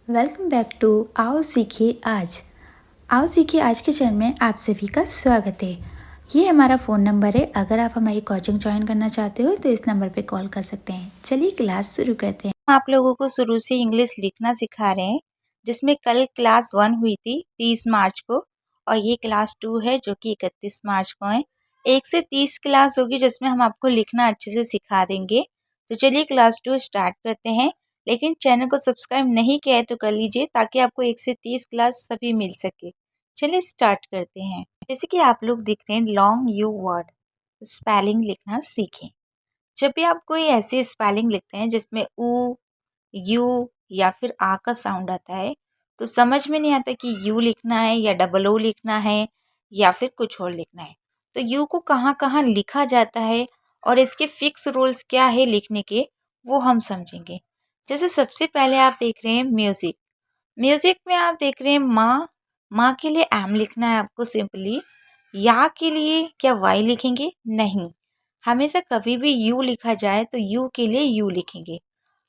Welcome back to आओ सीखिए आज। आओ सीखिए आज के चैनल में आप सभी का स्वागत है। ये हमारा फ़ोन नंबर है। अगर आप हमारी कोचिंग ज्वाइन करना चाहते हो तो इस नंबर पे कॉल कर सकते हैं। चलिए क्लास शुरू करते हैं। आप लोगों को शुरू से इंग्लिश लिखना सिखा रहे हैं, जिसमें कल क्लास 1 हुई थी 30 मार्च को, और ये क्लास 2 है जो कि 31 मार्च को है। 1 से 30 क्लास होगी जिसमें हम आपको लिखना अच्छे से सिखा देंगे। तो चलिए क्लास 2 स्टार्ट करते हैं। लेकिन चैनल को सब्सक्राइब नहीं किया है तो कर लीजिए, ताकि आपको 1 से 30 क्लास सभी मिल सके। चलिए स्टार्ट करते हैं। जैसे कि आप लोग दिख रहे हैं, लॉन्ग यू वर्ड स्पेलिंग लिखना सीखें। जब भी आप कोई ऐसे स्पेलिंग लिखते हैं जिसमें ऊ, यू या फिर आ का साउंड आता है, तो समझ में नहीं आता कि यू लिखना है या डबल ओ लिखना है या फिर कुछ और लिखना है। तो यू को कहाँ कहाँ लिखा जाता है और इसके फिक्स रूल्स क्या है लिखने के, वो हम समझेंगे। जैसे सबसे पहले आप देख रहे हैं म्यूजिक। म्यूजिक में आप देख रहे हैं माँ। माँ के लिए एम लिखना है आपको सिंपली। या के लिए क्या वाई लिखेंगे? नहीं, हमेशा कभी भी यू लिखा जाए तो यू के लिए यू लिखेंगे।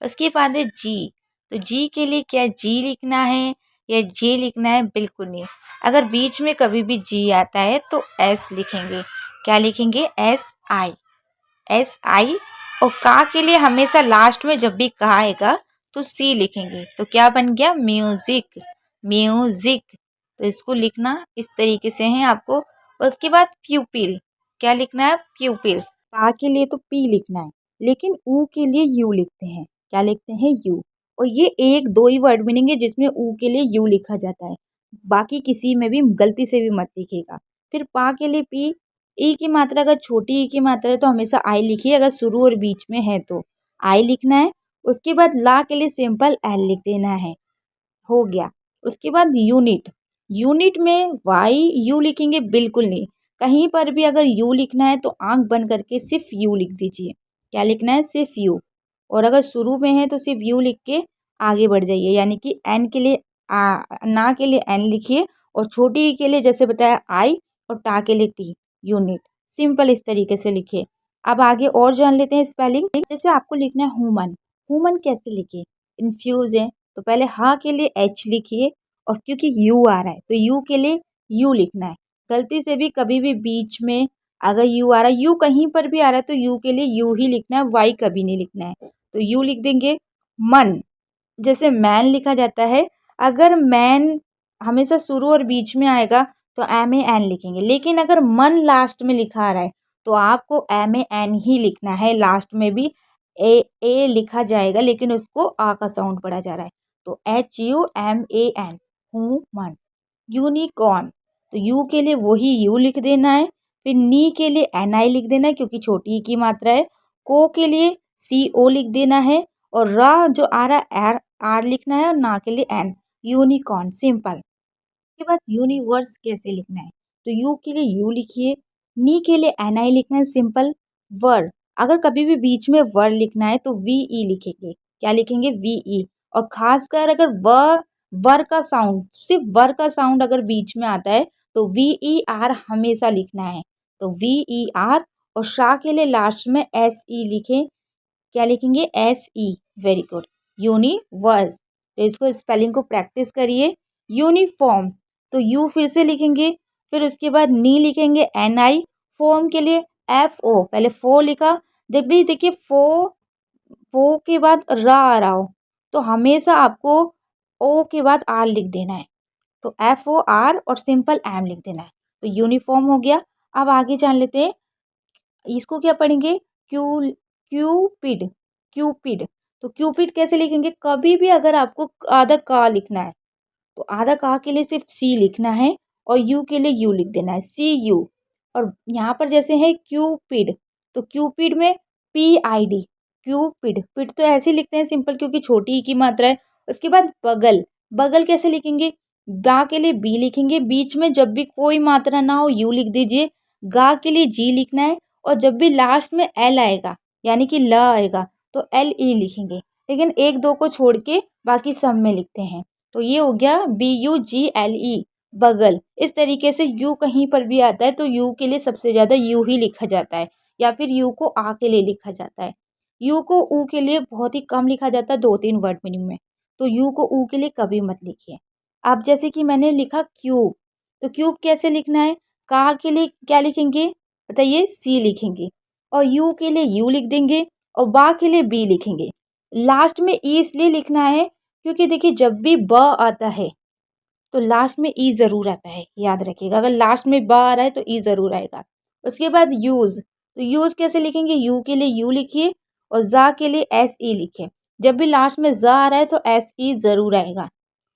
उसके बाद है जी। तो जी के लिए क्या जी लिखना है या जे लिखना है? बिल्कुल नहीं। अगर बीच में कभी भी जी आता है तो एस लिखेंगे। क्या लिखेंगे? S I. S I. और का के लिए हमेशा लास्ट में जब भी का आएगा तो सी लिखेंगे। तो क्या बन गया? म्यूजिक। म्यूजिक। तो इसको लिखना इस तरीके से है आपको। उसके बाद प्यूपिल। क्या लिखना है? प्यूपिल। पा के लिए तो पी लिखना है, लेकिन ऊ के लिए यू लिखते हैं। क्या लिखते हैं? यू। और ये एक दो ही वर्ड मीनिंग है जिसमें ऊ के लिए यू लिखा जाता है, बाकी किसी में भी गलती से भी मत लिखिएगा। फिर पा के लिए पी। ई की मात्रा अगर छोटी ई की मात्रा है तो हमेशा आई लिखिए, अगर शुरू और बीच में है तो आई लिखना है। उसके बाद ला के लिए सिंपल एल लिख देना है। हो गया। उसके बाद यूनिट। यूनिट में वाई यू लिखेंगे? बिल्कुल नहीं। कहीं पर भी अगर यू लिखना है तो आंख बंद करके सिर्फ यू लिख दीजिए। क्या लिखना है? सिर्फ यू। और अगर शुरू में है तो सिर्फ यू लिख के आगे बढ़ जाइए, यानी कि एन के लिए ना के लिए एन लिखिए, और छोटी ई के लिए जैसे बताया आई, और टा के लिए टी। यूनिट सिंपल इस तरीके से लिखिए। अब आगे और जान लेते हैं स्पेलिंग। जैसे आपको लिखना है हुमन। हुमन कैसे लिखे? इन्फ्यूज है तो पहले हा के लिए एच लिखिए, और क्योंकि यू आ रहा है तो यू के लिए यू लिखना है। गलती से भी कभी भी बीच में अगर यू आ रहा है, यू कहीं पर भी आ रहा है तो यू के लिए यू ही लिखना है, वाई कभी नहीं लिखना है। तो यू लिख देंगे। मन। जैसे मैन लिखा जाता है, अगर मैन हमेशा शुरू और बीच में आएगा तो एम ए एन लिखेंगे, लेकिन अगर मन लास्ट में लिखा आ रहा है तो आपको एम ए एन ही लिखना है। लास्ट में भी ए लिखा जाएगा, लेकिन उसको आ का साउंड पड़ा जा रहा है, तो H U M A N. Human. Unicorn. तो यू के लिए वही यू लिख देना है। फिर नी के लिए एन आई लिख देना है, क्योंकि छोटी ई की मात्रा है। को के लिए सी ओ लिख देना है, और रा जो आ रहा है आर आर लिखना है, और ना के लिए एन। Unicorn simple. के बाद यूनिवर्स कैसे लिखना है? तो यू के लिए यू लिखिए, नी के लिए एन आई लिखना है सिंपल। वर। अगर कभी भी बीच में वर लिखना है तो वी ई लिखेंगे। क्या लिखेंगे? V E. और खासकर अगर वर का साउंड, सिर्फ वर का साउंड अगर बीच में आता है तो वी ई आर हमेशा लिखना है। तो वी ई आर। और शाह के लिए लास्ट में एस ई लिखें। क्या लिखेंगे? S E. Very good. Universe. तो इसको स्पेलिंग को प्रैक्टिस करिए। यूनिफॉर्म। तो यू फिर से लिखेंगे, फिर उसके बाद नी लिखेंगे एन आई। फॉर्म के लिए एफ ओ, पहले फो लिखा। जब भी देखिए फो फो के बाद रा आ रहा हो तो हमेशा आपको ओ के बाद आर लिख देना है। तो एफ ओ आर और सिंपल एम लिख देना है। तो यूनिफॉर्म हो गया। अब आगे जान लेते हैं, इसको क्या पढ़ेंगे? Q Cupid. क्यूपिड। तो क्यूपिड कैसे लिखेंगे? कभी भी अगर आपको आधा का लिखना है तो आधा का के लिए सिर्फ सी लिखना है, और यू के लिए यू लिख देना है, सी यू। और यहाँ पर जैसे है क्यूपिड, तो क्यूपिड में पी आई डी। क्यूपिड। पिड तो ऐसे लिखते हैं सिंपल, क्योंकि छोटी ई की मात्रा है। उसके बाद बगल। बगल कैसे लिखेंगे? बा के लिए बी लिखेंगे, बीच में जब भी कोई मात्रा ना हो यू लिख दीजिए। गा के लिए जी लिखना है, और जब भी लास्ट में एल आएगा यानी कि ल आएगा तो एल ई लिखेंगे, लेकिन एक दो को छोड़ के बाकी सब में लिखते हैं। तो ये हो गया B U G L E, bugle. इस तरीके से यू कहीं पर भी आता है तो यू के लिए सबसे ज़्यादा यू ही लिखा जाता है, या फिर यू को आ के लिए लिखा जाता है। यू को ऊ के लिए बहुत ही कम लिखा जाता है, 2-3 वर्ड मीनिंग में। तो यू को ऊ के लिए कभी मत लिखिए। अब जैसे कि मैंने लिखा क्यूब, तो क्यूब कैसे लिखना है? का के लिए क्या लिखेंगे बताइए? सी लिखेंगे। और यू के लिए यू लिख देंगे और बा के लिए बी लिखेंगे। लास्ट में ई इसलिए लिखना है क्योंकि देखिए जब भी ब आता है तो लास्ट में ई ज़रूर आता है, याद रखिएगा। अगर लास्ट में ब आ रहा है तो ई ज़रूर आएगा। उसके बाद यूज़, तो यूज़ कैसे लिखेंगे? यू के लिए यू लिखिए और ज़ा के लिए एस ई लिखिए। जब भी लास्ट में ज़ा आ रहा है तो एस ई ज़रूर आएगा।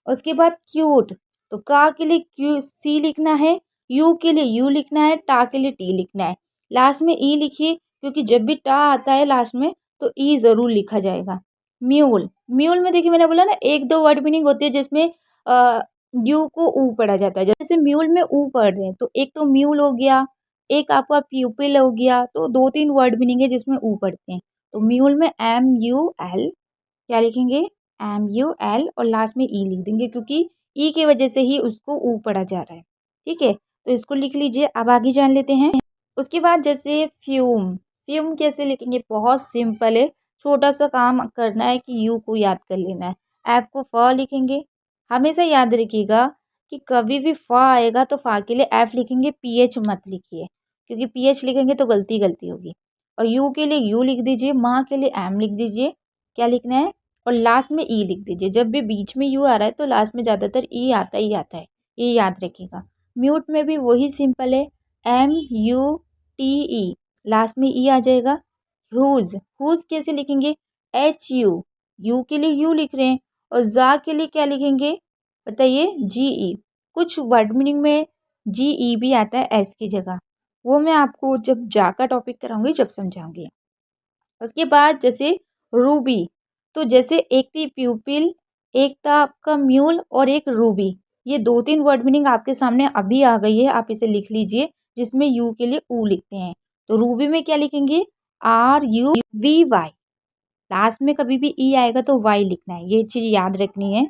उसके बाद क्यूट, तो का के लिए क्यू सी लिखना है, यू के लिए यू लिखना है, टा के लिए टी लिखना है। लास्ट में ई लिखिए क्योंकि जब भी टा आता है लास्ट में तो ई ज़रूर लिखा जाएगा। म्यूल, म्यूल में देखिए मैंने बोला ना एक दो वर्ड मीनिंग होती है जिसमें यू को ऊ पढ़ा जाता है। जैसे म्यूल में ऊ पढ़ रहे हैं तो एक तो म्यूल हो गया, एक आपका प्यूपिल हो गया, तो दो तीन वर्ड मीनिंग है जिसमें ऊ पढ़ते हैं। तो म्यूल में एम यू एल क्या लिखेंगे? एम यू एल और लास्ट में ई लिख देंगे क्योंकि ई की वजह से ही उसको ऊ पढ़ा जा रहा है। ठीक है, तो इसको लिख लीजिए। अब आगे जान लेते हैं। उसके बाद जैसे फ्यूम, फ्यूम कैसे लिखेंगे? बहुत सिंपल है, छोटा सा काम करना है कि यू को याद कर लेना है। एफ को फ लिखेंगे। हमेशा याद रखिएगा कि कभी भी फ आएगा तो फ के लिए एफ लिखेंगे, पी एच मत लिखिए क्योंकि पी एच लिखेंगे तो गलती गलती होगी। और यू के लिए यू लिख दीजिए, माँ के लिए एम लिख दीजिए। क्या लिखना है? और लास्ट में ई लिख दीजिए। जब भी बीच में यू आ रहा है तो लास्ट में ज़्यादातर ई आता ही आता है, ये याद रखिएगा। म्यूट में भी वही सिंपल है, M U T E, last में ई आ जाएगा। हुज, हुज कैसे लिखेंगे? एच यू, यू के लिए यू लिख रहे हैं और जा के लिए क्या लिखेंगे बताइए? जी ई। कुछ वर्ड मीनिंग में जी ई भी आता है एस की जगह, वो मैं आपको जब जा का टॉपिक कराऊंगी जब समझाऊंगी। उसके बाद जैसे रूबी, तो जैसे एक थी प्यूपिल, एक था आपका म्यूल और एक रूबी, ये दो तीन वर्ड मीनिंग आपके सामने अभी आ गई है, आप इसे लिख लीजिए जिसमें यू के लिए ऊ लिखते हैं। तो रूबी में क्या लिखेंगे? R U B Y, last में कभी भी ई आएगा तो वाई लिखना है, ये चीज़ याद रखनी है।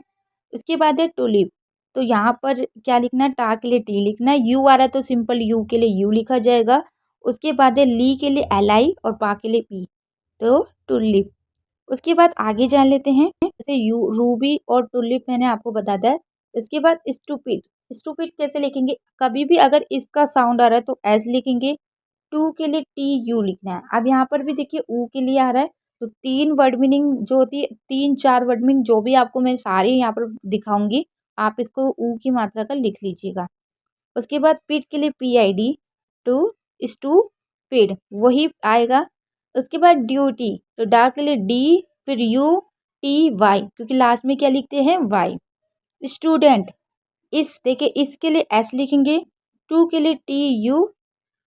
उसके बाद है टुलिप, तो यहाँ पर क्या लिखना है? टा के लिए टी लिखना है, यू आ रहा है तो सिंपल यू के लिए यू लिखा जाएगा। उसके बाद है ली के लिए एल आई और पा के लिए पी, तो टुलिप। उसके बाद आगे जान लेते हैं। जैसे यू रूबी और टुलिप मैंने आपको बता दिया। इसके बाद स्टूपिड, स्टूपिड कैसे लिखेंगे? कभी भी अगर इसका साउंड आ रहा है तो एस लिखेंगे, टू के लिए टी यू लिखना है। अब यहाँ पर भी देखिए ऊ के लिए आ रहा है तो तीन वर्ड मीनिंग जो होती है, तीन चार वर्ड मीनिंग जो भी आपको मैं सारे यहाँ पर दिखाऊंगी, आप इसको ऊ की मात्रा का लिख लीजिएगा। उसके बाद पिड के लिए P I D, to stupid वही आएगा। उसके बाद ड्यूटी, तो डा के लिए डी फिर यू टी वाई क्योंकि लास्ट में क्या लिखते हैं? वाई। स्टूडेंट, इस देखिए इसके लिए एस लिखेंगे, टू के लिए टी यू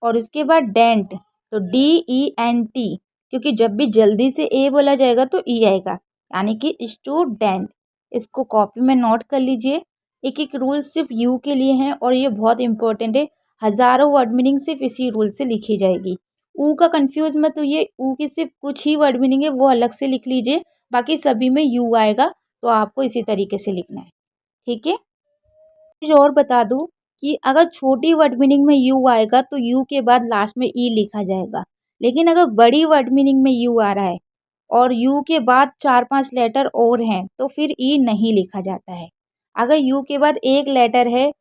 और उसके बाद डेंट, तो डी ई एन टी क्योंकि जब भी जल्दी से ए बोला जाएगा तो ई आएगा, यानी कि स्टूडेंट। इसको कॉपी में नोट कर लीजिए। एक एक रूल सिर्फ यू के लिए हैं और ये बहुत इंपॉर्टेंट है, हज़ारों वर्ड मीनिंग सिर्फ इसी रूल से लिखी जाएगी। ऊ का कंफ्यूज मत होइए, ऊ की सिर्फ कुछ ही वर्ड मीनिंग है वो अलग से लिख लीजिए, बाकी सभी में यू आएगा तो आपको इसी तरीके से लिखना है। ठीक है, चीज़ और बता दूं कि अगर छोटी वर्ड मीनिंग में यू आएगा तो यू के बाद लास्ट में ई लिखा जाएगा, लेकिन अगर बड़ी वर्ड मीनिंग में यू आ रहा है और यू के बाद चार पांच लेटर और हैं तो फिर ई नहीं लिखा जाता है। अगर यू के बाद एक लेटर है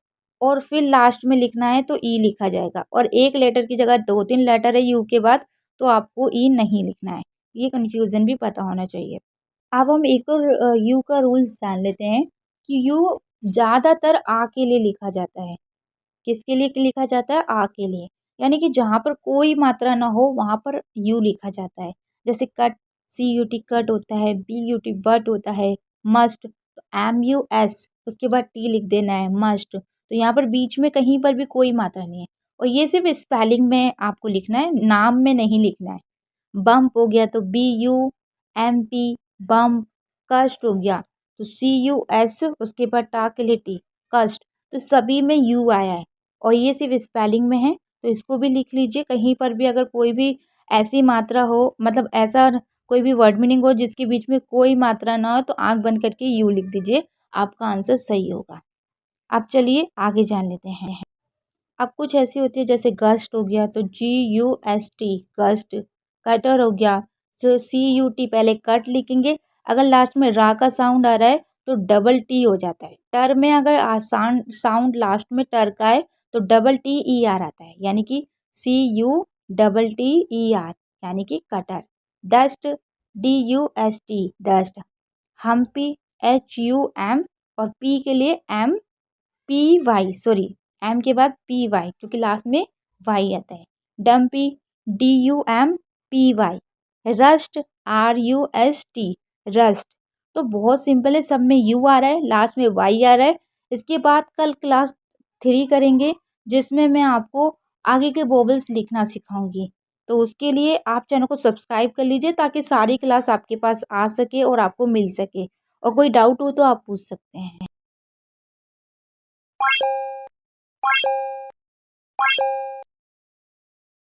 और फिर लास्ट में लिखना है तो ई लिखा जाएगा, और एक लेटर की जगह दो तीन लेटर है यू के बाद तो आपको ई नहीं लिखना है। ये कन्फ्यूज़न भी पता होना चाहिए। अब हम एक और यू का रूल्स जान लेते हैं कि यू ज़्यादातर आ के लिए लिखा जाता है। किसके लिए लिखा जाता है? आ के लिए, यानी कि जहाँ पर कोई मात्रा ना हो वहाँ पर यू लिखा जाता है। जैसे cut, C U T cut होता है, बी यू टी बट होता है, मस्ट तो एम यू एस उसके बाद टी लिख देना है, मस्ट। तो यहाँ पर बीच में कहीं पर भी कोई मात्रा नहीं है और ये सिर्फ स्पेलिंग में आपको लिखना है, नाम में नहीं लिखना है। बम्प हो गया तो B U M P bump. कस्ट हो गया तो सी यू एस उसके बाद टा के लिए टी, कस्ट। तो सभी में यू आया है और ये सिर्फ स्पेलिंग में है, तो इसको भी लिख लीजिए। कहीं पर भी अगर कोई भी ऐसी मात्रा हो, मतलब ऐसा कोई भी वर्ड मीनिंग हो जिसके बीच में कोई मात्रा ना हो तो आंख बंद करके यू लिख दीजिए, आपका आंसर सही होगा। अब चलिए आगे जान लेते हैं। अब कुछ ऐसी होती है जैसे गस्ट हो गया तो G U S T gust. Cutter हो गया तो सी यू टी पहले कट लिखेंगे, अगर लास्ट में रा का साउंड आ रहा है तो डबल टी हो जाता है। टर में अगर आसान साउंड लास्ट में टर का है तो डबल टी ई आर आता है, यानी कि CUTTER, यानी कि cutter. Dust DUST, dust. Humpy HUM, और पी के लिए MPY, सॉरी एम के बाद PY, क्योंकि लास्ट में वाई आता है। Dumpy DUMPY। Rust RUST, rust. तो बहुत सिंपल है, सब में यू आ रहा है, लास्ट में वाई आ रहा है। इसके बाद कल क्लास 3 करेंगे, जिसमें मैं आपको आगे के वोवेल्स लिखना सिखाऊंगी। तो उसके लिए आप चैनल को सब्सक्राइब कर लीजिए, ताकि सारी क्लास आपके पास आ सके और आपको मिल सके। और कोई डाउट हो तो आप पूछ सकते हैं।